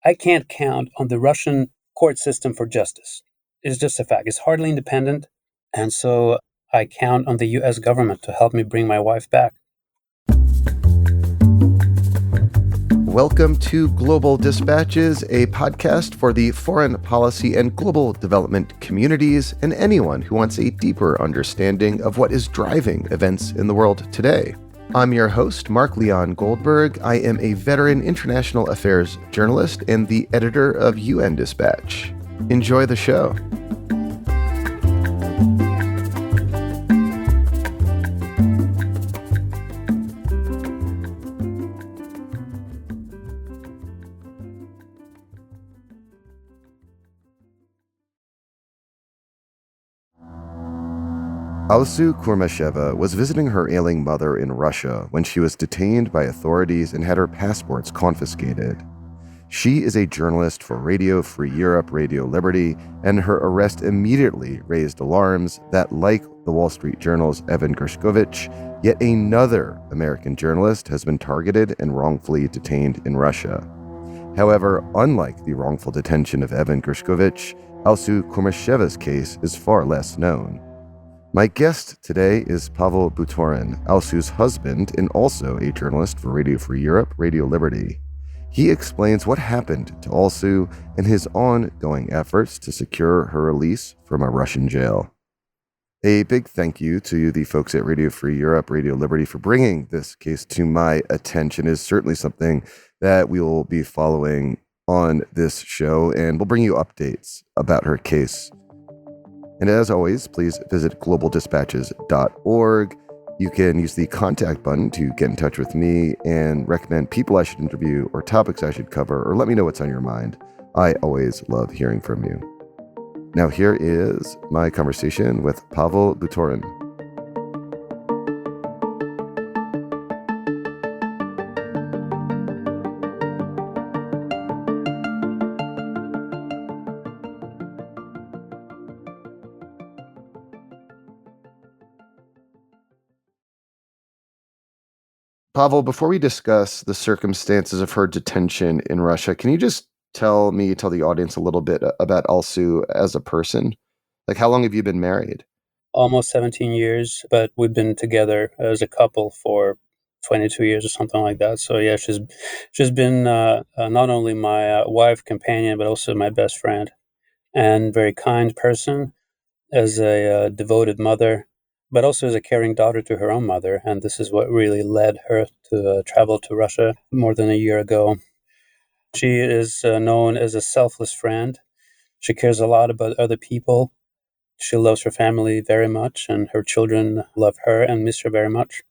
I can't count on the Russian court system for justice. It's just a fact. It's hardly independent. And so I count on the US government to help me bring my wife back. Welcome to Global Dispatches, a podcast for the foreign policy and global development communities and anyone who wants a deeper understanding of what is driving events in the world today. I'm your host, Mark Leon Goldberg. I am a veteran international affairs journalist and the editor of UN Dispatch. Enjoy the show. Alsu Kurmasheva was visiting her ailing mother in Russia when she was detained by authorities and had her passports confiscated. She is a journalist for Radio Free Europe, Radio Liberty, and her arrest immediately raised alarms that, like the Wall Street Journal's Evan Gershkovich, yet another American journalist has been targeted and wrongfully detained in Russia. However, unlike the wrongful detention of Evan Gershkovich, Alsu Kurmasheva's case is far less known. My guest today is Pavel Butorin, Alsu's husband and also a journalist for Radio Free Europe, Radio Liberty. He explains what happened to Alsu and his ongoing efforts to secure her release from a Russian jail. A big thank you to the folks at Radio Free Europe, Radio Liberty for bringing this case to my attention. It is certainly something that we will be following on this show, and we'll bring you updates about her case. And as always, please visit globaldispatches.org. You can use the contact button to get in touch with me and recommend people I should interview or topics I should cover, or let me know what's on your mind. I always love hearing from you. Now here is my conversation with Pavel Butorin. Pavel, before we discuss the circumstances of her detention in Russia, can you just tell the audience a little bit about Alsu as a person? Like, how long have you been married? Almost 17 years, but we've been together as a couple for 22 years or something like that. So yeah, she's been not only my wife, companion, but also my best friend and very kind person, as a devoted mother, but also as a caring daughter to her own mother. And this is what really led her to travel to Russia more than a year ago. She is known as a selfless friend. She cares a lot about other people. She loves her family very much, and her children love her and miss her very much.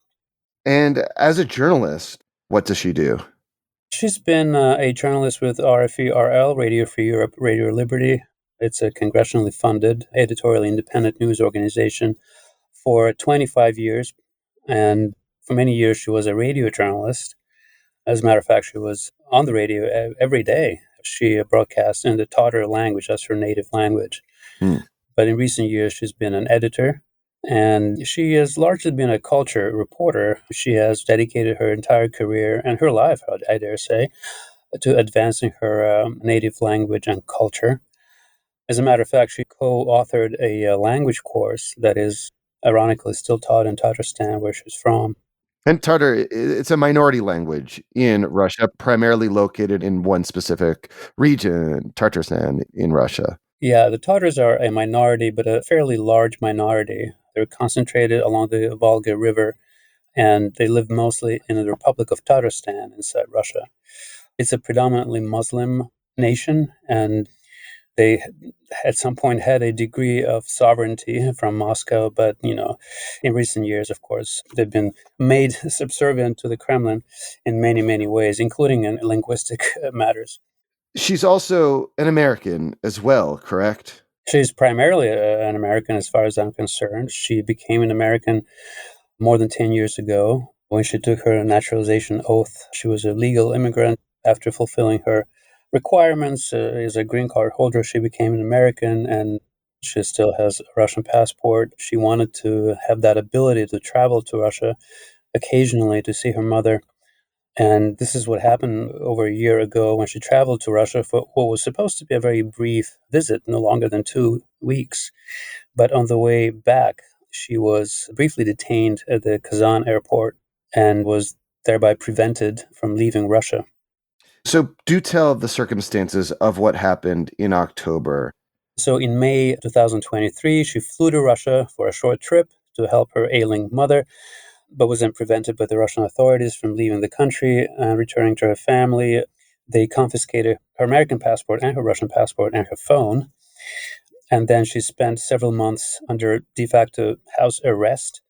And as a journalist, what does she do? She's been a journalist with RFE-RL, Radio Free Europe, Radio Liberty. It's a congressionally funded, editorially independent news organization for 25 years. And for many years, she was a radio journalist. As a matter of fact, she was on the radio every day. She broadcast in the Tatar language, that's her native language. But in recent years, she's been an editor, and she has largely been a culture reporter. She has dedicated her entire career and her life, I dare say, to advancing her native language and culture. As a matter of fact, she co-authored a language course that is ironically still taught in Tatarstan, where she's from. And Tatar, it's a minority language in Russia, primarily located in one specific region, Tatarstan in Russia. Yeah, the Tatars are a minority, but a fairly large minority. They're concentrated along the Volga River, and they live mostly in the Republic of Tatarstan inside Russia. It's a predominantly Muslim nation, and they at some point had a degree of sovereignty from Moscow, but in recent years, of course, they've been made subservient to the Kremlin in many, many ways, including in linguistic matters. She's also an American as well, correct? She's primarily an American as far as I'm concerned. She became an American more than 10 years ago when she took her naturalization oath. She was a legal immigrant. After fulfilling her requirements as a green card holder, she became an American, and she still has a Russian passport. She wanted to have that ability to travel to Russia occasionally to see her mother. And this is what happened over a year ago when she traveled to Russia for what was supposed to be a very brief visit, no longer than 2 weeks. But on the way back, she was briefly detained at the Kazan airport and was thereby prevented from leaving Russia. So do tell the circumstances of what happened in October. So in May 2023, she flew to Russia for a short trip to help her ailing mother, but was then prevented by the Russian authorities from leaving the country and returning to her family. They confiscated her American passport and her Russian passport and her phone. And then she spent several months under de facto house arrest.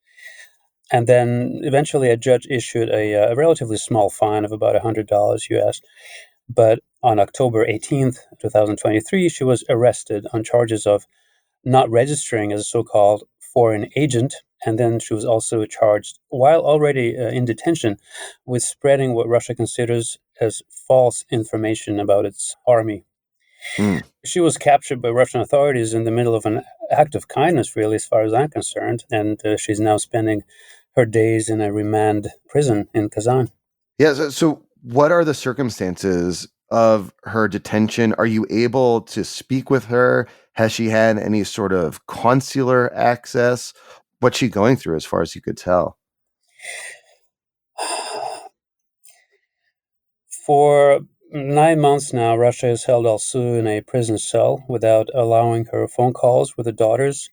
And then eventually a judge issued a relatively small fine of about $100 US. But on October 18th, 2023, she was arrested on charges of not registering as a so-called foreign agent. And then she was also charged, while already in detention, with spreading what Russia considers as false information about its army. Mm. She was captured by Russian authorities in the middle of an act of kindness, really, as far as I'm concerned. And she's now spending her days in a remand prison in Kazan. Yeah. So what are the circumstances of her detention? Are you able to speak with her? Has she had any sort of consular access? What's she going through as far as you could tell? For 9 months now, Russia has held Alsu in a prison cell without allowing her phone calls with her daughters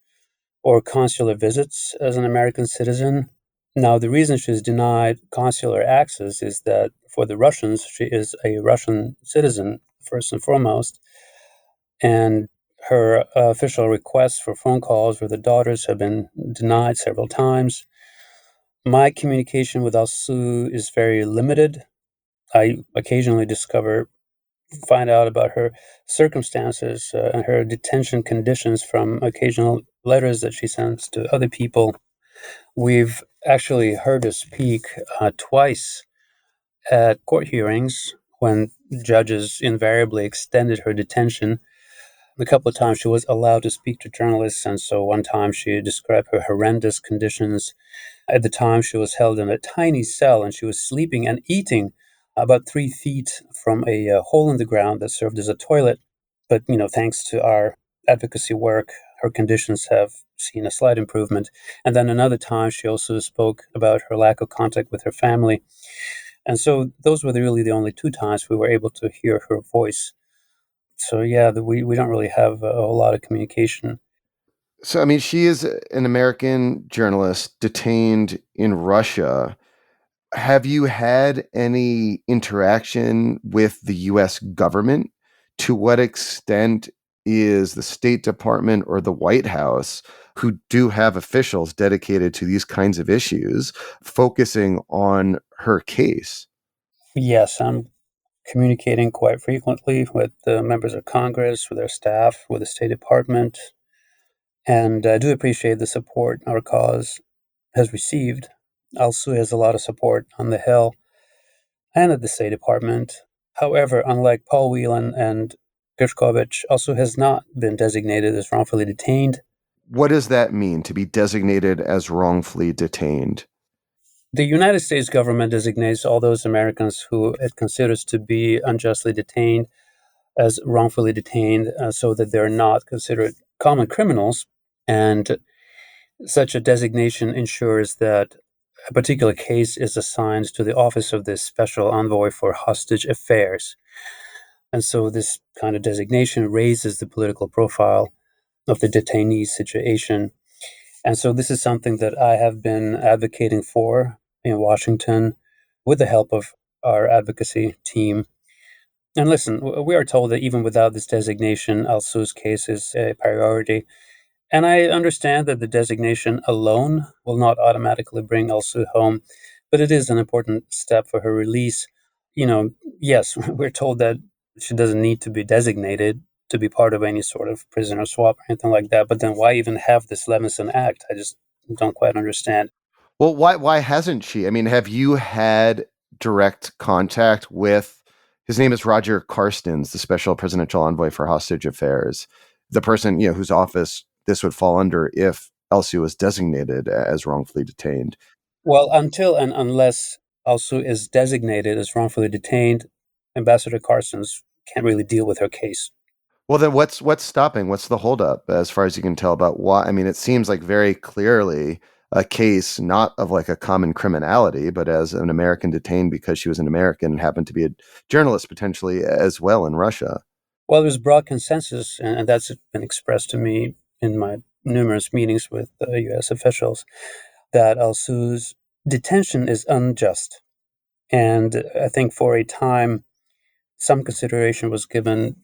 or consular visits as an American citizen. Now, the reason she's denied consular access is that for the Russians, she is a Russian citizen, first and foremost, and her official requests for phone calls with her daughters have been denied several times. My communication with Alsu is very limited. I occasionally find out about her circumstances and her detention conditions from occasional letters that she sends to other people. We've actually heard her speak twice at court hearings when judges invariably extended her detention. A couple of times she was allowed to speak to journalists, and so one time she described her horrendous conditions. At the time, she was held in a tiny cell and she was sleeping and eating about 3 feet from a hole in the ground that served as a toilet. But, thanks to our advocacy work, her conditions have seen a slight improvement. And then another time, she also spoke about her lack of contact with her family. And so those were really the only 2 times we were able to hear her voice. So, yeah, we don't really have a whole lot of communication. So, I mean, she is an American journalist detained in Russia. Have you had any interaction with the US government? To what extent is the State Department or the White House, who do have officials dedicated to these kinds of issues, focusing on her case? Yes, I'm communicating quite frequently with the members of Congress, with their staff, with the State Department, and I do appreciate the support our cause has received. Alsu has a lot of support on the Hill and at the State Department. However, unlike Paul Whelan and Gershkovich, also has not been designated as wrongfully detained. What does that mean to be designated as wrongfully detained? The United States government designates all those Americans who it considers to be unjustly detained as wrongfully detained so that they're not considered common criminals. And such a designation ensures that a particular case is assigned to the office of the Special Envoy for Hostage Affairs. And so this kind of designation raises the political profile of the detainee situation. And so this is something that I have been advocating for in Washington with the help of our advocacy team. And listen, we are told that even without this designation, Alsu's case is a priority. And I understand that the designation alone will not automatically bring Alsu home, but it is an important step for her release. Yes, we're told that she doesn't need to be designated to be part of any sort of prisoner swap or anything like that. But then why even have this Levinson Act? I just don't quite understand. Well, why hasn't she? I mean, have you had direct contact with his name is Roger Carstens, the special presidential envoy for hostage affairs, the person, whose office this would fall under if Elsie was designated as wrongfully detained. Well, until and unless Alsu is designated as wrongfully detained. Ambassador Carson's can't really deal with her case. Well, then what's stopping? What's the holdup as far as you can tell about why? I mean, it seems like very clearly a case not of like a common criminality, but as an American detained because she was an American and happened to be a journalist potentially as well in Russia. Well, there's broad consensus, and that's been expressed to me in my numerous meetings with U.S. officials, that Alsu's detention is unjust. And I think for a time, some consideration was given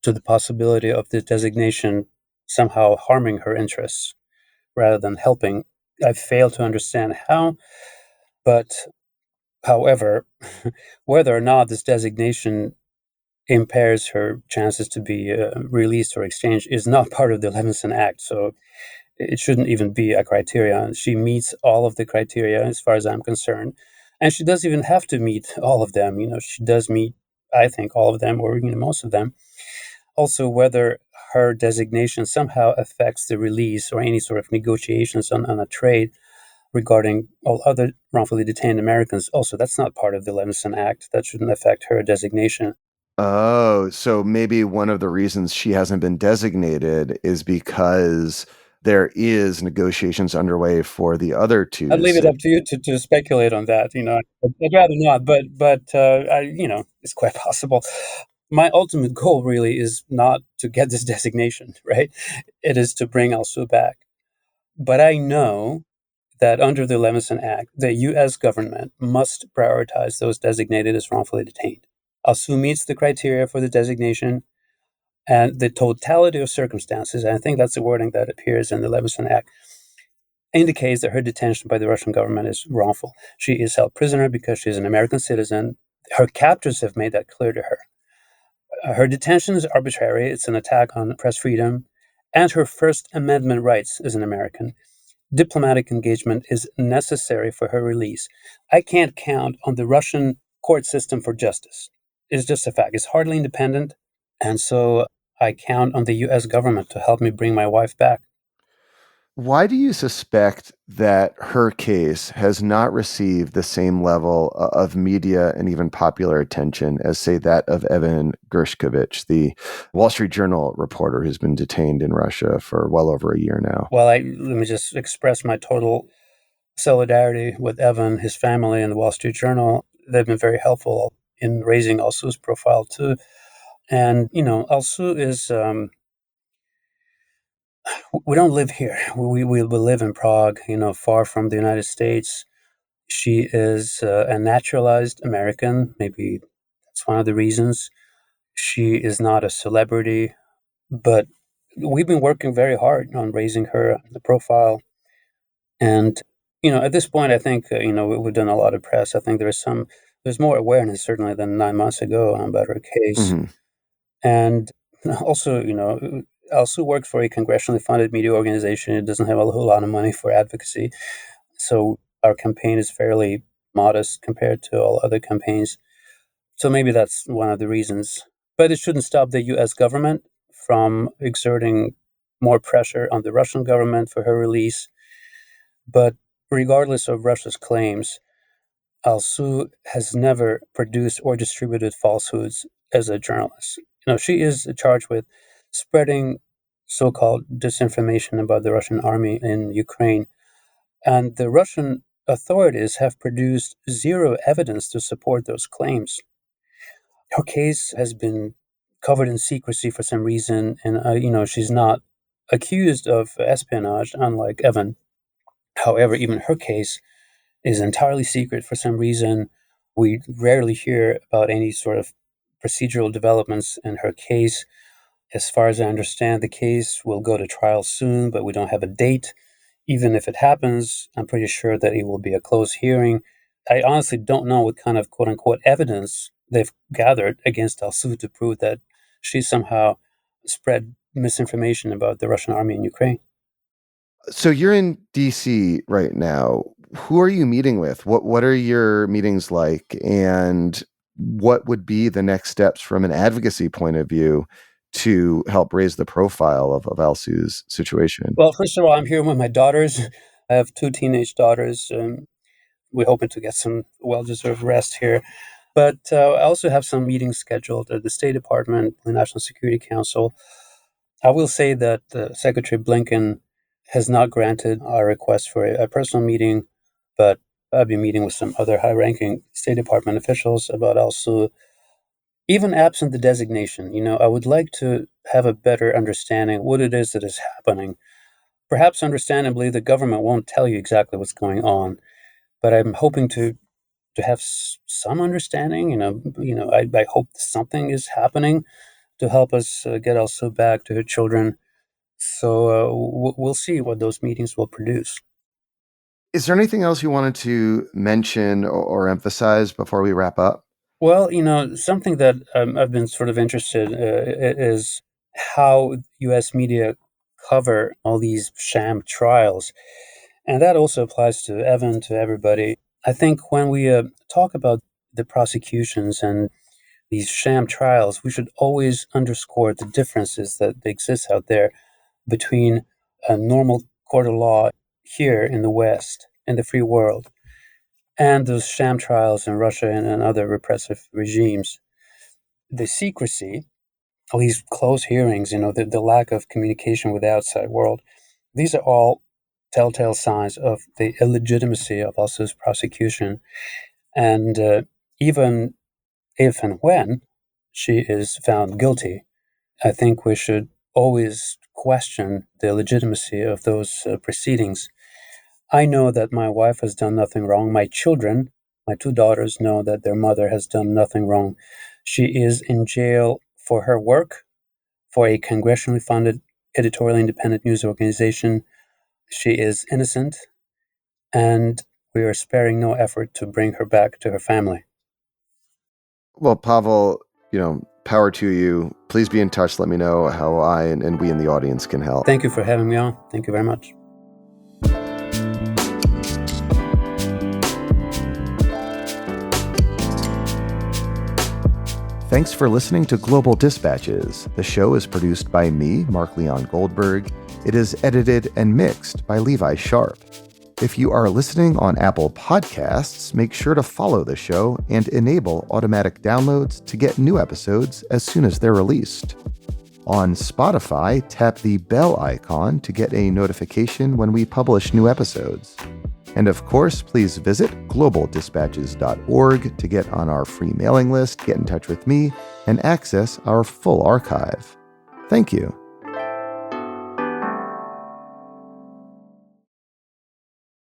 to the possibility of the designation somehow harming her interests rather than helping. I fail to understand how, but however, whether or not this designation impairs her chances to be released or exchanged is not part of the Levinson Act. So it shouldn't even be a criteria. She meets all of the criteria as far as I'm concerned. And she doesn't even have to meet all of them. She does meet, I think, all of them or most of them. Also, whether her designation somehow affects the release or any sort of negotiations on a trade regarding all other wrongfully detained Americans. Also, that's not part of the Levinson Act. That shouldn't affect her designation. Oh, so maybe one of the reasons she hasn't been designated is because there is negotiations underway for the other two I'd to leave it sit. up to you to speculate on that. I'd rather not, but it's quite possible. My ultimate goal really is not to get this designation, right? It is to bring Alsu back. But I know that under the Levinson Act, the U.S. government must prioritize those designated as wrongfully detained. Alsu meets the criteria for the designation, and the totality of circumstances, and I think that's the wording that appears in the Levinson Act, indicates that her detention by the Russian government is wrongful. She is held prisoner because she is an American citizen. Her captors have made that clear to her. Her detention is arbitrary. It's an attack on press freedom and her First Amendment rights as an American. Diplomatic engagement is necessary for her release. I can't count on the Russian court system for justice. It's just a fact. It's hardly independent. And so I count on the US government to help me bring my wife back. Why do you suspect that her case has not received the same level of media and even popular attention as, say, that of Evan Gershkovich, the Wall Street Journal reporter who's been detained in Russia for well over a year now? Well, let me just express my total solidarity with Evan, his family, and the Wall Street Journal. They've been very helpful in raising Alsu's profile too. And Alsu is we don't live here. We live in Prague, far from the United States. She is a naturalized American. Maybe that's one of the reasons. She is not a celebrity, but we've been working very hard on raising her the profile. And at this point, I think we've done a lot of press. I think there's more awareness certainly than 9 months ago about her case. Mm-hmm. And also, also works for a congressionally funded media organization. It doesn't have a whole lot of money for advocacy. So our campaign is fairly modest compared to all other campaigns. So maybe that's one of the reasons. But it shouldn't stop the US government from exerting more pressure on the Russian government for her release. But regardless of Russia's claims, Alsu has never produced or distributed falsehoods as a journalist. She is charged with spreading so-called disinformation about the Russian army in Ukraine, and the Russian authorities have produced zero evidence to support those claims. Her case has been covered in secrecy for some reason, and she's not accused of espionage, unlike Evan. However, even her case is entirely secret for some reason. We rarely hear about any sort of procedural developments in her case. As far as I understand, the case will go to trial soon, but we don't have a date. Even if it happens, I'm pretty sure that it will be a closed hearing. I honestly don't know what kind of quote unquote evidence they've gathered against Alsu to prove that she somehow spread misinformation about the Russian army in Ukraine. So you're in DC right now. Who are you meeting with? What are your meetings like? And what would be the next steps from an advocacy point of view to help raise the profile of Alsu's situation? Well, first of all, I'm here with my daughters. I have two teenage daughters. we're hoping to get some well-deserved rest here. But I also have some meetings scheduled at the State Department, the National Security Council. I will say that Secretary Blinken has not granted our request for a personal meeting, but I've been meeting with some other high-ranking State Department officials about also, even absent the designation, I would like to have a better understanding what it is that is happening. Perhaps understandably, the government won't tell you exactly what's going on, but I'm hoping to have some understanding. I hope something is happening to help us get also back to her children. So we'll see what those meetings will produce. Is there anything else you wanted to mention or emphasize before we wrap up? Well, something that I've been sort of interested is how U.S. media cover all these sham trials. And that also applies to Evan, to everybody. I think when we talk about the prosecutions and these sham trials, we should always underscore the differences that exist out there between a normal court of law here in the West, in the free world, and those sham trials in Russia and other repressive regimes. The secrecy, all these closed hearings, the lack of communication with the outside world, these are all telltale signs of the illegitimacy of Alsu's prosecution. And even if and when she is found guilty, I think we should always question the legitimacy of those proceedings. I know that my wife has done nothing wrong. My children, my two daughters, know that their mother has done nothing wrong. She is in jail for her work for a congressionally funded, editorially independent news organization. She is innocent, and we are sparing no effort to bring her back to her family. Well, Pavel, power to you. Please be in touch. Let me know how I and we in the audience can help. Thank you for having me on. Thank you very much. Thanks for listening to Global Dispatches. The show is produced by me, Mark Leon Goldberg. It is edited and mixed by Levi Sharp. If you are listening on Apple Podcasts, make sure to follow the show and enable automatic downloads to get new episodes as soon as they're released. On Spotify, tap the bell icon to get a notification when we publish new episodes. And of course, please visit globaldispatches.org to get on our free mailing list, get in touch with me, and access our full archive. Thank you.